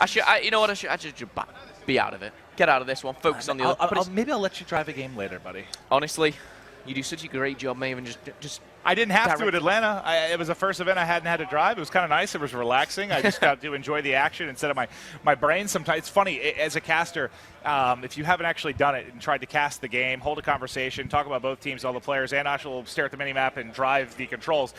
You know what? I should be out of it. Get out of this one. Focus on the other. Maybe I'll let you drive a game later, buddy. Honestly, you do such a great job, Maven. Just. I didn't have to at Atlanta. It was the first event I hadn't had to drive. It was kind of nice. It was relaxing. I just got to enjoy the action instead of my brain. Sometimes it's funny, as a caster, if you haven't actually done it and tried to cast the game, hold a conversation, talk about both teams, all the players, and actually stare at the minimap and drive the controls,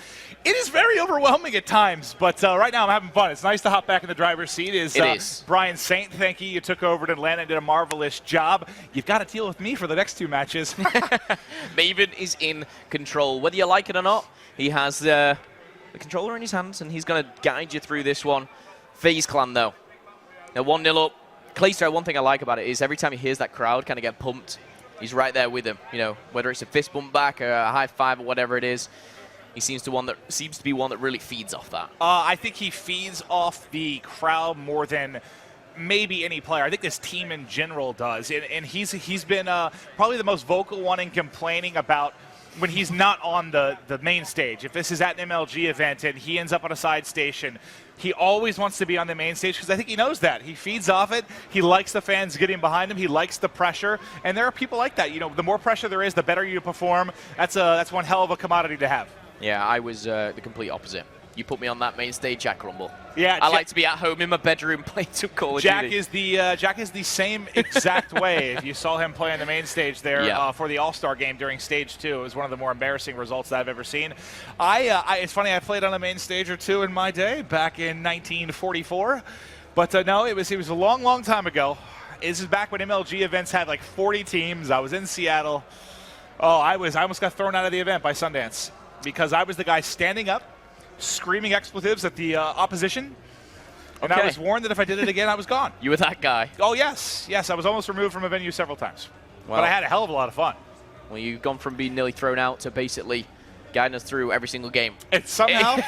it is very overwhelming at times. But right now I'm having fun. It's nice to hop back in the driver's seat. It is. Brian Saint, thank you. You took over at Atlanta and did a marvelous job. You've got to deal with me for the next 2 matches. Maven is in control. Whether you like it or not, he has the controller in his hands, and he's going to guide you through this one. FaZe clan, though. Now 1-0 up. Clayster, one thing I like about it is every time he hears that crowd kind of get pumped, he's right there with him. You know, whether it's a fist bump back or a high five or whatever it is, he seems to be one that really feeds off that. I think he feeds off the crowd more than maybe any player. I think this team in general does, and he's been probably the most vocal one in complaining about when he's not on the main stage. If this is at an MLG event and he ends up on a side station, he always wants to be on the main stage because I think he knows that. He feeds off it. He likes the fans getting behind him. He likes the pressure. And there are people like that. You know, the more pressure there is, the better you perform. That's one hell of a commodity to have. Yeah, I was the complete opposite. You put me on that main stage, Jack Rumble. Yeah, I like to be at home in my bedroom playing some Call of Duty. Jack is the same exact way. If you saw him play on the main stage there for the All-Star game during Stage 2, it was one of the more embarrassing results that I've ever seen. It's funny, I played on a main stage or two in my day back in 1944, but no, it was a long, long time ago. This is back when MLG events had like 40 teams. I was in Seattle. Oh, I almost got thrown out of the event by Sundance because I was the guy standing up, screaming expletives at the opposition, and I was warned that if I did it again, I was gone. You were that guy? Oh, yes. Yes, I was almost removed from a venue several times. Well, but I had a hell of a lot of fun. Well, you've gone from being nearly thrown out to basically guiding us through every single game. It's somehow,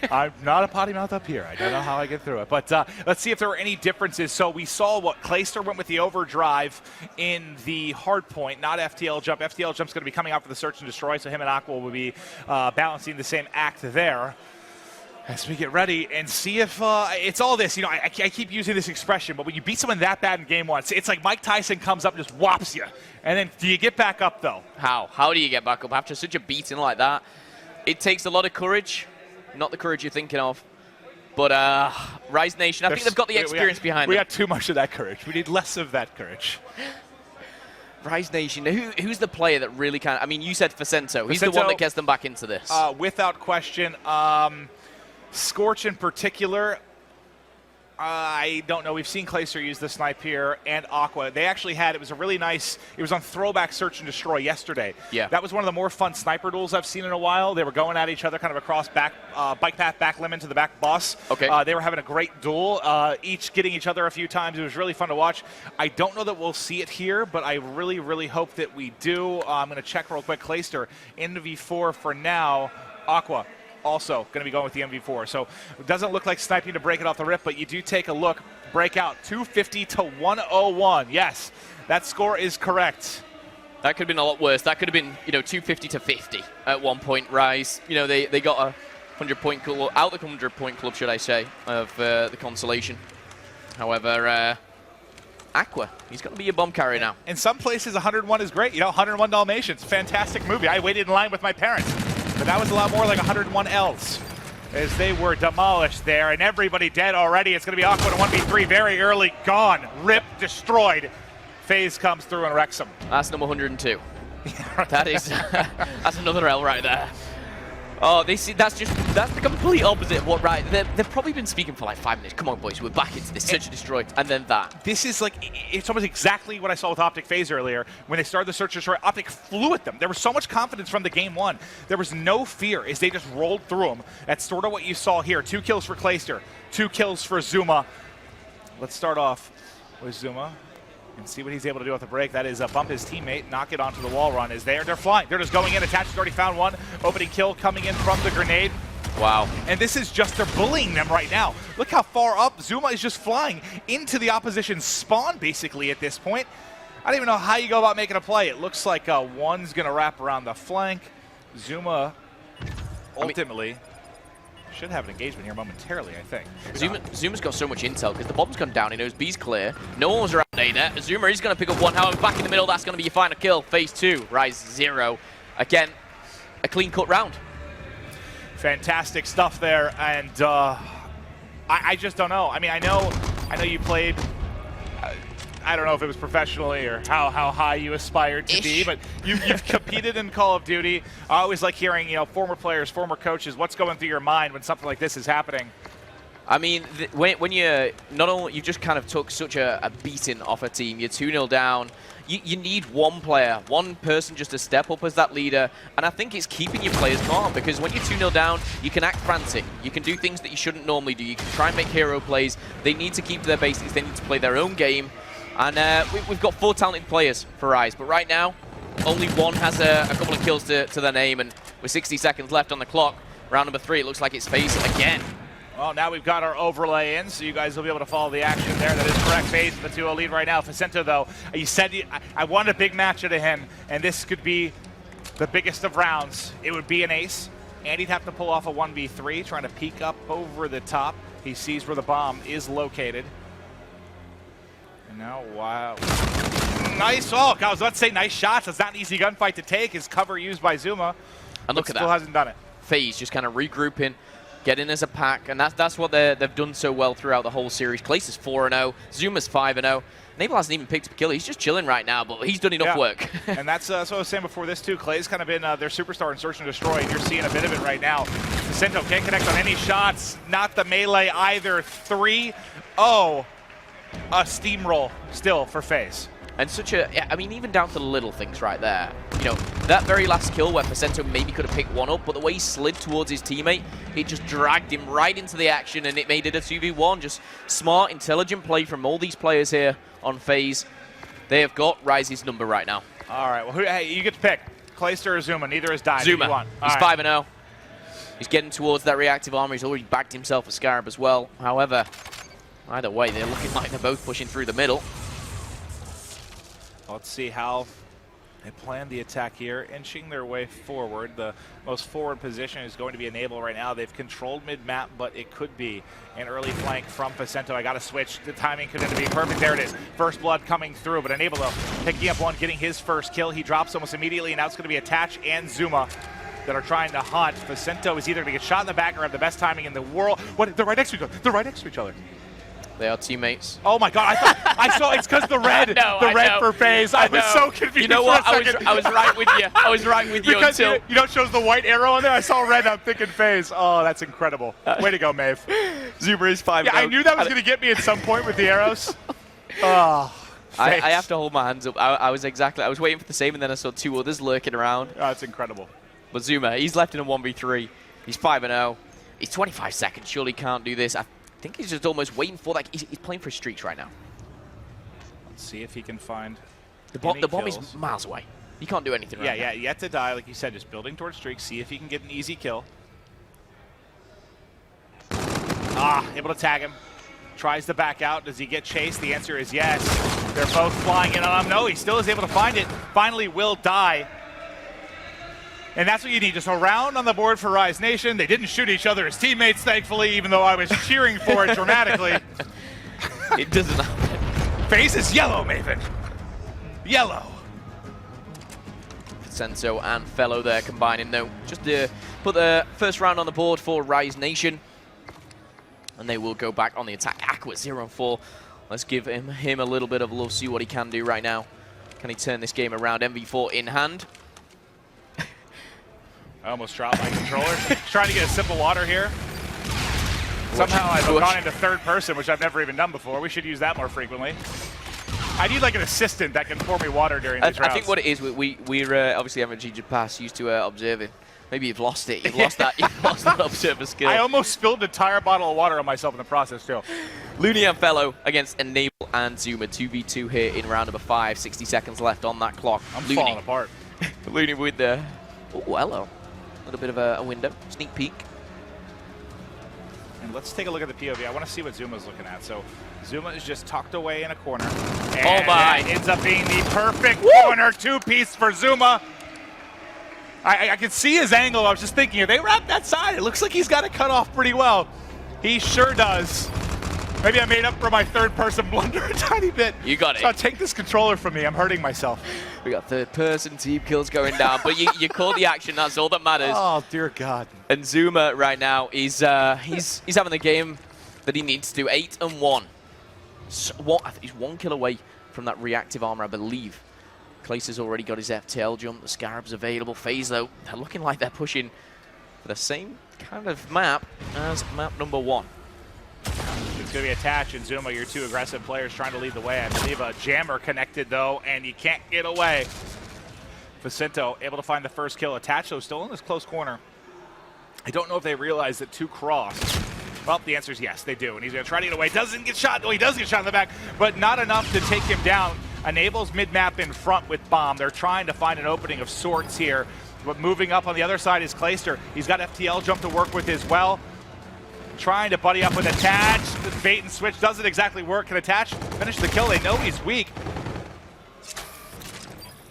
I'm not a potty mouth up here. I don't know how I get through it. But let's see if there are any differences. So we saw what Clayster went with the overdrive in the hard point, not FTL jump. FTL jump's going to be coming out for the search and destroy, so him and Aqua will be balancing the same act there. As we get ready and see if it's all this, you know, I keep using this expression, but when you beat someone that bad in game 1, it's like Mike Tyson comes up and just whops you. And then do you get back up, though? How do you get back up after such a beating like that? It takes a lot of courage, not the courage you're thinking of. But Rise Nation, I think they've got the experience behind them. We got too much of that courage. We need less of that courage. Rise Nation, who's the player that really kind of, I mean, you said Facento. He's the one that gets them back into this. Without question. Scorch in particular, I don't know. We've seen Clayster use the snipe here and Aqua. They actually had, it was a really nice, it was on throwback search and destroy yesterday. Yeah. That was one of the more fun sniper duels I've seen in a while. They were going at each other kind of across bike path, back lemon to the back boss. Okay. They were having a great duel, each getting each other a few times. It was really fun to watch. I don't know that we'll see it here, but I really, really hope that we do. I'm going to check real quick. Clayster in the V4 for now. Aqua also going to be going with the MV4. So it doesn't look like sniping to break it off the rip, but you do take a look. Breakout 250 to 101. Yes, that score is correct. That could have been a lot worse. That could have been, you know, 250 to 50 at one point. Rise, you know, they got a 100-point club, out the 100-point club, should I say, of the consolation. However, Aqua, he's going to be your bomb carrier now. In some places, 101 is great. You know, 101 Dalmatians, fantastic movie. I waited in line with my parents. But that was a lot more like 101 L's as they were demolished there, and everybody dead already. It's going to be Aqua to 1v3 very early, gone, ripped, destroyed. FaZe comes through and wrecks them. That's number 102. That's another L right there. Oh, that's the complete opposite of what, right? They've probably been speaking for like 5 minutes. Come on, boys, we're back into this. Search and destroy, and then that. This is like, it's almost exactly what I saw with Optic FaZe earlier. When they started the search and destroy, Optic flew at them. There was so much confidence from the game 1. There was no fear as they just rolled through them. That's sort of what you saw here. 2 kills for Clayster, 2 kills for Zuma. Let's start off with Zuma and see what he's able to do with the break. That is bump his teammate, knock it onto the wall run. Is they're flying. They're just going in. Attached already found one. Opening kill coming in from the grenade. Wow. And this is just, they're bullying them right now. Look how far up Zuma is just flying into the opposition's spawn, basically, at this point. I don't even know how you go about making a play. It looks like one's going to wrap around the flank. Zuma, ultimately, Should have an engagement here momentarily, I think. Zuma's got so much intel because the bomb's gone down. He knows B's clear. No one was around A there. Zuma is going to pick up one. However, back in the middle, that's going to be your final kill. FaZe 2, Rise 0. Again, a clean-cut round. Fantastic stuff there, and I just don't know. I mean, I know you played. I don't know if it was professionally or how high you aspired to be, but you've competed in Call of Duty. I always like hearing, former players, former coaches, what's going through your mind when something like this is happening. I mean, when you not only you just kind of took such a beating off a team, you're 2-0 down. You need one player, one person just to step up as that leader, and I think it's keeping your players calm because when you're 2-0 down, you can act frantic. You can do things that you shouldn't normally do. You can try and make hero plays. They need to keep to their basics. They need to play their own game. And we've got 4 talented players for Rise, but right now, only one has a couple of kills to their name, and with 60 seconds left on the clock, round number 3, it looks like it's FaZe again. Well, now we've got our overlay in, so you guys will be able to follow the action there. That is correct. FaZe with the 2-0 lead right now. FaZe, though, you said I wanted a big match out of him, and this could be the biggest of rounds. It would be an ace, and he'd have to pull off a 1v3, trying to peek up over the top. He sees where the bomb is located. And now, wow. Nice. Oh, God, I was about to say nice shots. It's not an easy gunfight to take. His cover used by Zuma. And look at that. Still hasn't done it. FaZe just kind of regrouping, getting as a pack, and that's what they've done so well throughout the whole series. Clace is 4-0, Zuma's 5-0. Naval hasn't even picked up a kill. He's just chilling right now, but he's done enough work. And that's what I was saying before this, too. Clay's kind of been their superstar in Search and Destroy, and you're seeing a bit of it right now. Vicento can't connect on any shots. Not the melee either. 3-0. A steamroll still for FaZe. And I mean, even down to the little things right there. That very last kill where Vicento maybe could have picked one up, but the way he slid towards his teammate, it just dragged him right into the action, and it made it a 2v1. Just smart, intelligent play from all these players here on FaZe. They have got Rise's number right now. All right, well, hey, you get to pick. Clayster or Zuma? Neither has died. Zuma. He's 5-0. He's getting towards that reactive armor. He's already backed himself a Scarab as well. However, either way, they're looking like they're both pushing through the middle. Let's see how they plan the attack here, inching their way forward. The most forward position is going to be Enable right now. They've controlled mid-map, but it could be an early flank from Vicento. I got to switch. The timing could end up being perfect. There it is. First blood coming through, but Enable, though, picking up one, getting his first kill. He drops almost immediately, and now it's going to be Attach and Zuma that are trying to hunt. Vicento is either going to get shot in the back or have the best timing in the world. What? They're right next to each other. They're right next to each other. They are teammates. Oh my God! I saw it's because the red, for FaZe. I was so confused. You know what? I was right with you. I was right with you because until it shows the white arrow on there. I saw red. I'm thinking FaZe. Oh, that's incredible. Way to go, Maeve. Zuma is 5-0. Yeah, I knew that was going to get me at some point with the arrows. Oh. I have to hold my hands up. I was waiting for the same, and then I saw 2 others lurking around. Oh, that's incredible. But Zuma, he's left in a 1v3. He's 5-0. He's 25 seconds. Surely can't do this. I think he's just almost waiting for that. He's playing for streaks right now. Let's see if he can find the bomb is miles away. He can't do anything right now. Yeah, yet to die. Like you said, just building towards streaks. See if he can get an easy kill. Able to tag him. Tries to back out. Does he get chased? The answer is yes. They're both flying in on him. No, he still is able to find it. Finally will die. And that's what you need, just a round on the board for Rise Nation. They didn't shoot each other as teammates, thankfully, even though I was cheering for it dramatically. It doesn't happen. FaZe is yellow, Maven. Yellow. Senso and Fellow there combining, though. Just to put the first round on the board for Rise Nation. And they will go back on the attack. Aqua 0-4. Let's give him a little bit of love, see what he can do right now. Can he turn this game around? MV4 in hand. I almost dropped my controller. Trying to get a sip of water here. Somehow I've gone into third person, which I've never even done before. We should use that more frequently. I need like an assistant that can pour me water during these rounds. I think what it is, we're obviously MG Pass used to observing. Maybe you've lost it. You've lost that observer skill. I almost spilled an entire bottle of water on myself in the process, too. Looney and Fellow against Enable and Zuma. 2v2 here in round number 5. 60 seconds left on that clock. I'm falling apart. Looney with the... Oh, hello. A little bit of a window. Sneak peek. And let's take a look at the POV. I want to see what Zuma's looking at. So Zuma is just tucked away in a corner. And oh my! It ends up being the perfect corner 2-piece for Zuma. I can see his angle. I was just thinking, if they wrap that side, it looks like he's got it cut off pretty well. He sure does. Maybe I made up for my third-person blunder a tiny bit. You got it. So take this controller from me. I'm hurting myself. We got third-person team kills going down, but you caught the action. That's all that matters. Oh, dear God. And Zuma right now is he's having the game that he needs to. 8-1. So, I think he's 1 kill away from that reactive armor, I believe. Clace has already got his FTL jump. The Scarab's available. FaZe, though, they're looking like they're pushing for the same kind of map as map number 1. It's going to be attached, and Zuma, your 2 aggressive players trying to lead the way. I believe a jammer connected, though, and you can't get away. Facinto able to find the first kill. Attached, though, still in this close corner. I don't know if they realize that 2 cross. Well, the answer is yes, they do. And he's going to try to get away. Doesn't get shot. Oh, he does get shot in the back, but not enough to take him down. Enables mid-map in front with bomb. They're trying to find an opening of sorts here. But moving up on the other side is Clayster. He's got FTL jump to work with as well. Trying to buddy up with Attach. The bait and switch doesn't exactly work. Can Attach finish the kill? They know he's weak.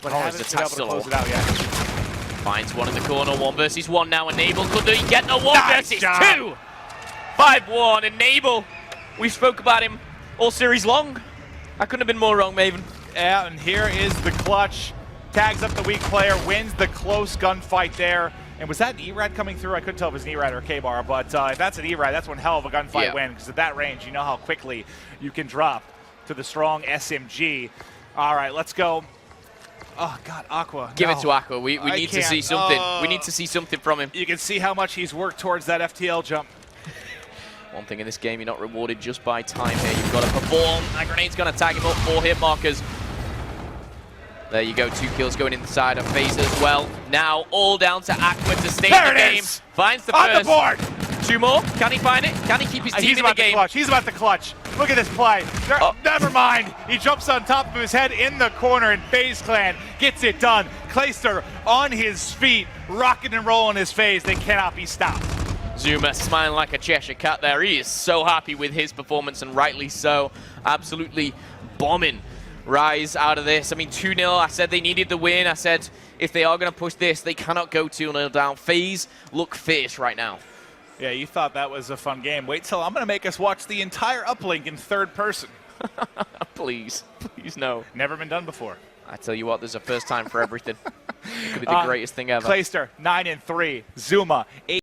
But haven't been able to close it out yet. Finds one in the corner. 1 versus 1 now. Enable. Could he get the 1 Nice versus job. 2? 5-1. Enable. We spoke about him all series long. I couldn't have been more wrong, Maven. Yeah, and here is the clutch. Tags up the weak player, wins the close gunfight there. And was that an E-Rad coming through? I couldn't tell if it was an E-Rad or a K-Bar, but if that's an E-Rad, that's one hell of a gunfight win, because at that range, you know how quickly you can drop to the strong SMG. All right, let's go. Oh, God, Aqua. Give it to Aqua. We need to see something. We need to see something from him. You can see how much he's worked towards that FTL jump. One thing in this game, you're not rewarded just by time here. You've got to perform. That grenade's going to tag him up. 4 hit markers. There you go. 2 kills going inside of FaZe as well. Now all down to Aqua to stay in the game. Finds the on first. The board. 2 more. Can he find it? Can he keep his team in the game? He's about to clutch. Look at this play. Never mind. He jumps on top of his head in the corner, and FaZe Clan gets it done. Clayster on his feet, rocking and rolling his FaZe. They cannot be stopped. Zuma smiling like a Cheshire cat there. He is so happy with his performance, and rightly so. Absolutely bombing Rise out of this. I mean, 2-0. I said they needed the win. I said if they are going to push this, they cannot go 2-0 down. FaZe look fierce right now. Yeah, you thought that was a fun game. Wait till I'm going to make us watch the entire uplink in 3rd person. Please. Please, no. Never been done before. I tell you what, there's a first time for everything. It could be the greatest thing ever. Clayster, 9-3. Zuma, 8.